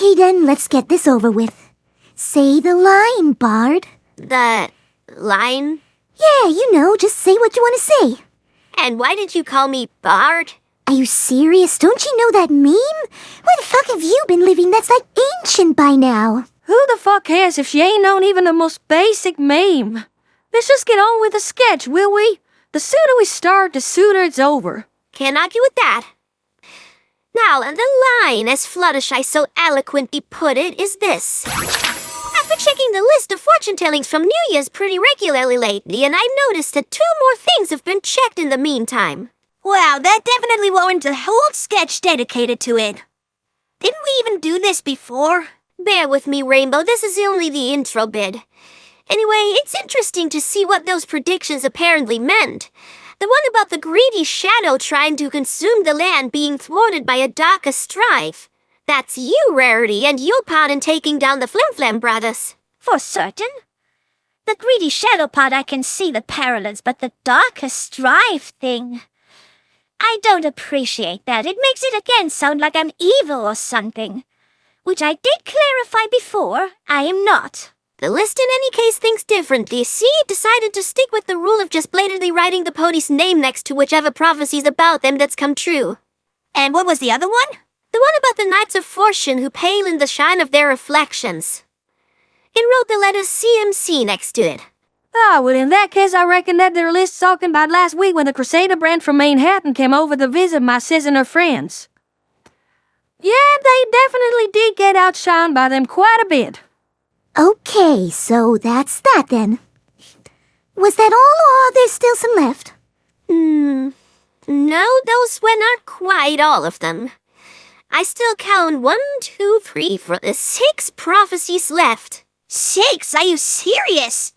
Okay then, let's get this over with. Say the line, Bard. The line? Yeah, you know, just say what you want to say. And why did you call me Bard? Are you serious? Don't you know that meme? Where the fuck have you been living? That's like ancient by now. Who the fuck cares if she ain't known even the most basic meme? Let's just get on with the sketch, will we? The sooner we start, the sooner it's over. Can't argue with that. Now, the line, as Fluttershy so eloquently put it, is this. I've been checking the list of fortune tellings from New Year's pretty regularly lately, and I've noticed that 2 more things have been checked in the meantime. Wow, that definitely warrants a whole sketch dedicated to it. Didn't we even do this before? Bear with me, Rainbow, this is only the intro bit. Anyway, it's interesting to see what those predictions apparently meant. The one about the greedy shadow trying to consume the land being thwarted by a darker strife. That's you, Rarity, and your part in taking down the Flimflam brothers. For certain. The greedy shadow part I can see the parallels, but the darker strife thing... I don't appreciate that. It makes it again sound like I'm evil or something. Which I did clarify before, I am not. The list in any case thinks differently. See, it decided to stick with the rule of just blatantly writing the pony's name next to whichever prophecies about them that's come true. And what was the other one? The one about the Knights of Fortune who pale in the shine of their reflections. It wrote the letter CMC next to it. Ah, well in that case I reckon that their list's talking about last week when the Crusader brand from Manhattan came over to visit my sis and her friends. Yeah, they definitely did get outshined by them quite a bit. Okay, so that's that then. Was that all, or there's still some left? No, those were not quite all of them. I still count 1, 2, 3 for the 6 prophecies left. 6? Are you serious?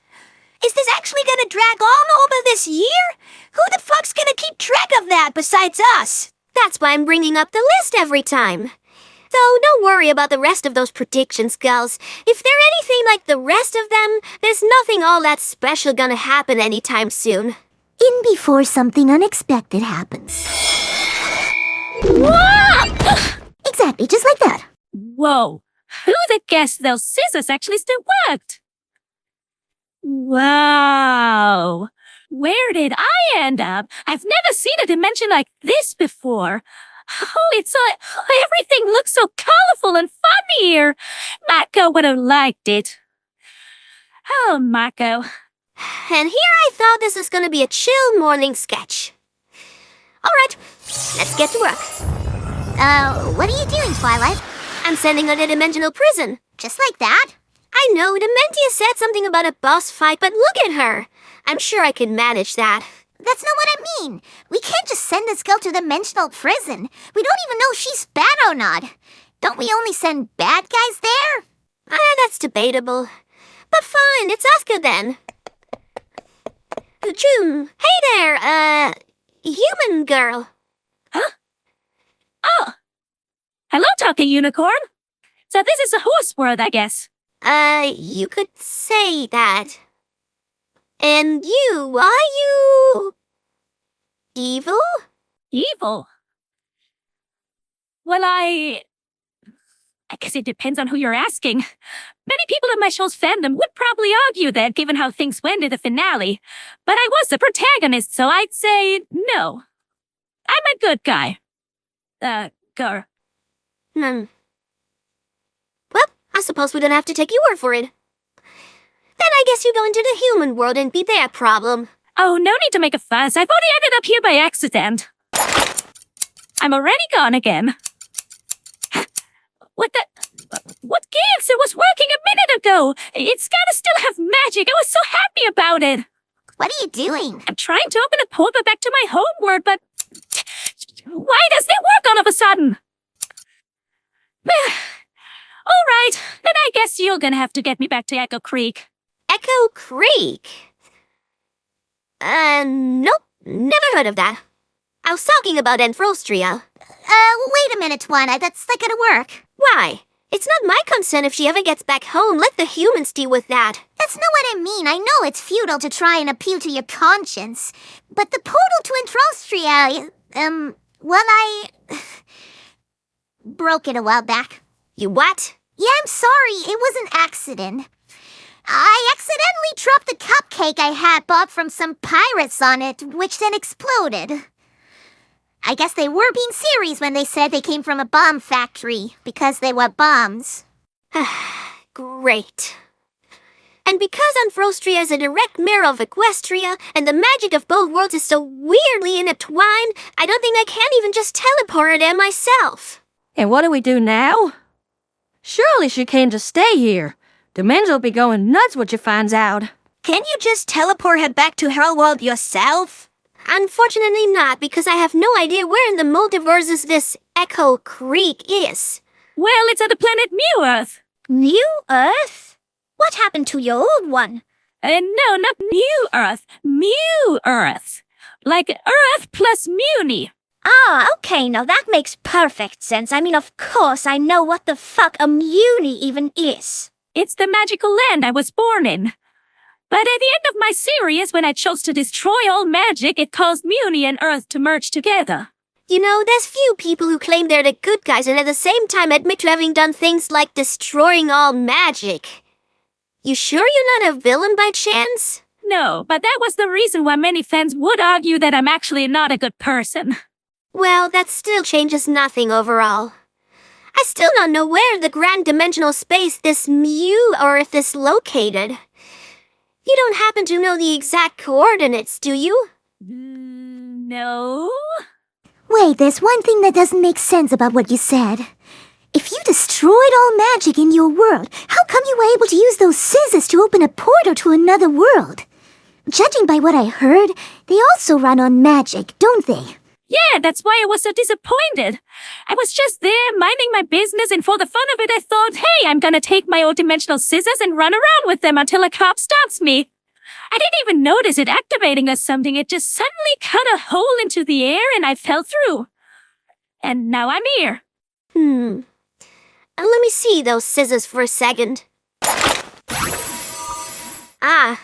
Is this actually gonna drag on over this year? Who the fuck's gonna keep track of that besides us? That's why I'm bringing up the list every time. Though, don't worry about the rest of those predictions, girls. If they're anything like the rest of them, there's nothing all that special gonna happen anytime soon. In before something unexpected happens. Exactly, just like that. Whoa, who'd have guessed those scissors actually still worked? Wow, where did I end up? I've never seen a dimension like this before. Everything looks so colorful and fun here. Mako would have liked it. Oh, Mako. And here I thought this was gonna be a chill morning sketch. Alright, let's get to work. What are you doing, Twilight? I'm sending her to Dimensional Prison. Just like that? I know, Dementia said something about a boss fight, but look at her. I'm sure I can manage that. That's not what I mean. We can't just send this girl to Dimensional Prison. We don't even know if she's bad or not. Don't we only send bad guys there? That's debatable. But fine, it's Asuka then. June, hey there, human girl. Huh? Oh. Hello, talking unicorn. So this is a horse world, I guess. You could say that. And you, are you... evil? Evil? Well, I guess it depends on who you're asking. Many people in my show's fandom would probably argue that, given how things went in the finale. But I was the protagonist, so I'd say no. I'm a good guy. Girl. Well, I suppose we don't have to take your word for it. Then I guess you go into the human world and be their problem. Oh, no need to make a fuss. I've only ended up here by accident. I'm already gone again. What gives? It was working a minute ago. It's gotta still have magic. I was so happy about it. What are you doing? I'm trying to open a portal back to my home world, but why does it work all of a sudden? All right, then I guess you're gonna have to get me back to Echo Creek. Echo Creek? Nope, never heard of that. I was talking about Anthrostria. Wait a minute, Twilight, that's not gonna work. Why? It's not my concern if she ever gets back home. Let the humans deal with that. That's not what I mean. I know it's futile to try and appeal to your conscience. But the portal to Antrostria, well, I broke it a while back. You what? Yeah, I'm sorry. It was an accident. I accidentally dropped the cupcake I had bought from some pirates on it, which then exploded. I guess they were being serious when they said they came from a bomb factory, because they were bombs. Great. And because Amphostria is a direct mirror of Equestria, and the magic of both worlds is so weirdly intertwined, I don't think I can even just teleport her there myself. And what do we do now? Surely she can't just stay here. The men's will be going nuts when she finds out. Can you just teleport her back to her world yourself? Unfortunately not, because I have no idea where in the multiverses this Echo Creek is. Well, it's at the planet Mu Earth. New Earth? What happened to your old one? No, not New Earth. Mu Earth. Like Earth plus Muni. Ah, okay, now that makes perfect sense. I mean, of course I know what the fuck a muni even is. It's the magical land I was born in. But at the end of my series, when I chose to destroy all magic, it caused Muni and Earth to merge together. You know, there's few people who claim they're the good guys and at the same time admit to having done things like destroying all magic. You sure you're not a villain by chance? No, but that was the reason why many fans would argue that I'm actually not a good person. Well, that still changes nothing overall. I still don't know where in the grand dimensional space this Mu Earth is located. You don't happen to know the exact coordinates, do you? No. Wait, there's one thing that doesn't make sense about what you said. If you destroyed all magic in your world, how come you were able to use those scissors to open a portal to another world? Judging by what I heard, they also run on magic, don't they? Yeah, that's why I was so disappointed. I was just there, minding my business, and for the fun of it, I thought, hey, I'm gonna take my old dimensional scissors and run around with them until a cop stops me. I didn't even notice it activating or something. It just suddenly cut a hole into the air and I fell through. And now I'm here. Let me see those scissors for a second. Ah,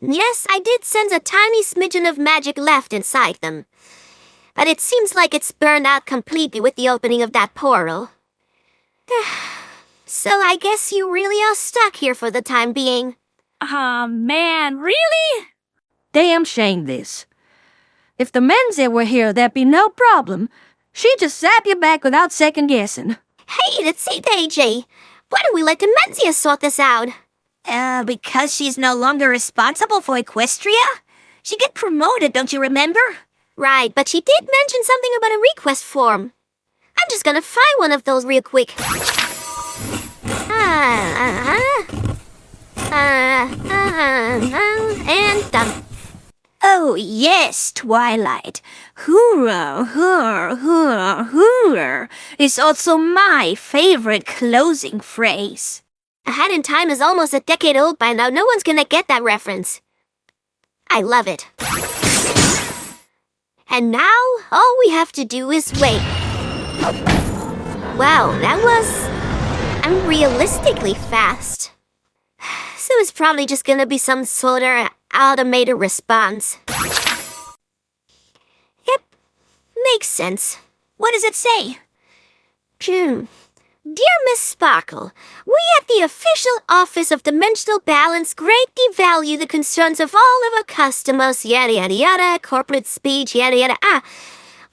yes, I did sense a tiny smidgen of magic left inside them. But it seems like it's burned out completely with the opening of that portal. So I guess you really are stuck here for the time being. Aw, man, really? Damn shame this. If the Menzies were here, there'd be no problem. She'd just zap you back without second guessing. Hey, let's see, AJ. Why don't we let the Menzies sort this out? Because she's no longer responsible for Equestria? She got promoted, don't you remember? Right, but she did mention something about a request form. I'm just gonna find one of those real quick. And done. Oh, yes, Twilight. Hoorah, hoorah, hoorah, hoorah is also my favorite closing phrase. Ahead in Time is almost a decade old by now. No one's gonna get that reference. I love it. And now, all we have to do is wait. Wow, that was unrealistically fast. So it's probably just gonna be some sort of automated response. Yep, makes sense. What does it say? Dear Miss Sparkle, we at the official Office of Dimensional Balance greatly value the concerns of all of our customers, yada yada yada, corporate speech, yada yada.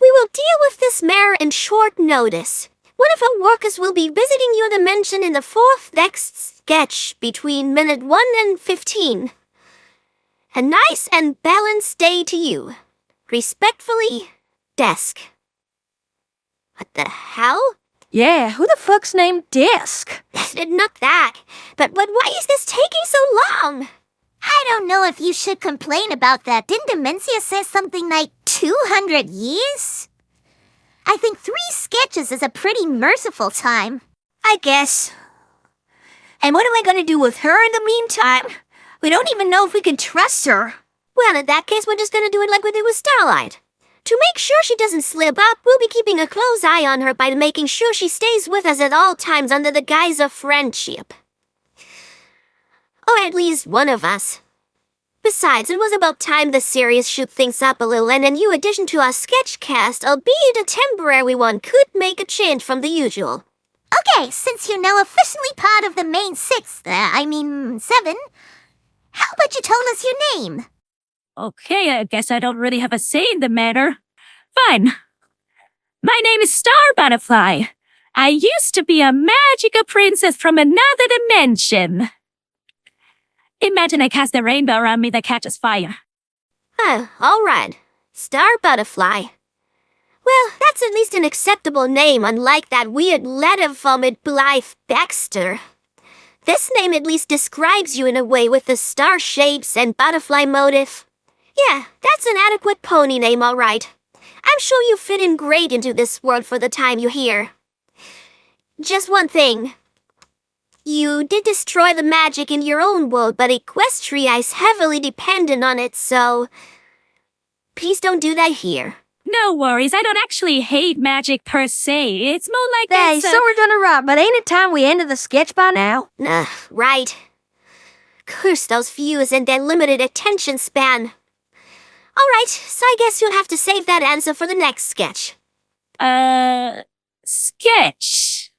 We will deal with this matter in short notice. One of our workers will be visiting your dimension in the fourth next sketch between minute 1 and 15. A nice and balanced day to you. Respectfully, Desk. What the hell? Yeah, who the fuck's named Desk? Not that. But why is this taking so long? I don't know if you should complain about that. Didn't Dementia say something like 200 years? I think 3 sketches is a pretty merciful time. I guess. And what am I gonna do with her in the meantime? We don't even know if we can trust her. Well, in that case, we're just gonna do it like we did with Starlight. To make sure she doesn't slip up, we'll be keeping a close eye on her by making sure she stays with us at all times under the guise of friendship. Or at least one of us. Besides, it was about time the series shoot things up a little, and a new addition to our sketch cast, albeit a temporary one, could make a change from the usual. Okay, since you're now officially part of the main seven, how about you tell us your name? Okay, I guess I don't really have a say in the matter. Fine. My name is Star Butterfly. I used to be a magical princess from another dimension. Imagine I cast a rainbow around me that catches fire. All right. Star Butterfly. Well, that's at least an acceptable name, unlike that weird letter vomit Blythe Baxter. This name at least describes you in a way with the star shapes and butterfly motif. Yeah, that's an adequate pony name, all right. I'm sure you fit in great into this world for the time you're here. Just one thing. You did destroy the magic in your own world, but Equestria is heavily dependent on it, so please don't do that here. No worries, I don't actually hate magic per se. It's more like Hey, it's so we're gonna wrap, but ain't it time we ended the sketch by now? Right. Curse those views and their limited attention span. All right, so I guess you'll have to save that answer for the next sketch. Sketch.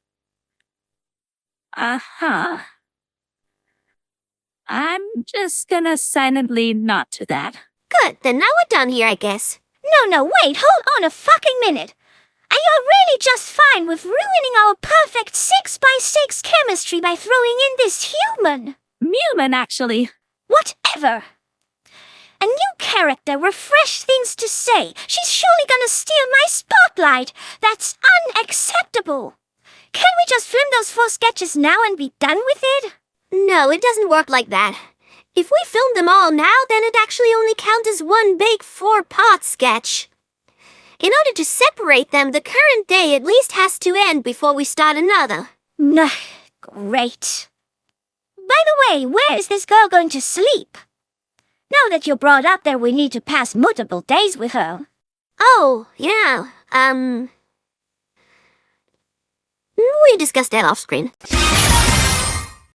Uh-huh. I'm just gonna silently nod to that. Good, then now we're done here, I guess. No, wait, hold on a fucking minute. Are you really just fine with ruining our perfect 6x6 chemistry by throwing in this human? Human, actually. Whatever. A new character with fresh things to say. She's surely gonna steal my spotlight. That's unacceptable. Can't we just film those 4 sketches now and be done with it? No, it doesn't work like that. If we film them all now, then it actually only counts as one big 4-part sketch. In order to separate them, the current day at least has to end before we start another. Nah, great. By the way, where is this girl going to sleep? Now that you're brought up there, we need to pass multiple days with her. Oh, yeah, we discussed that off screen.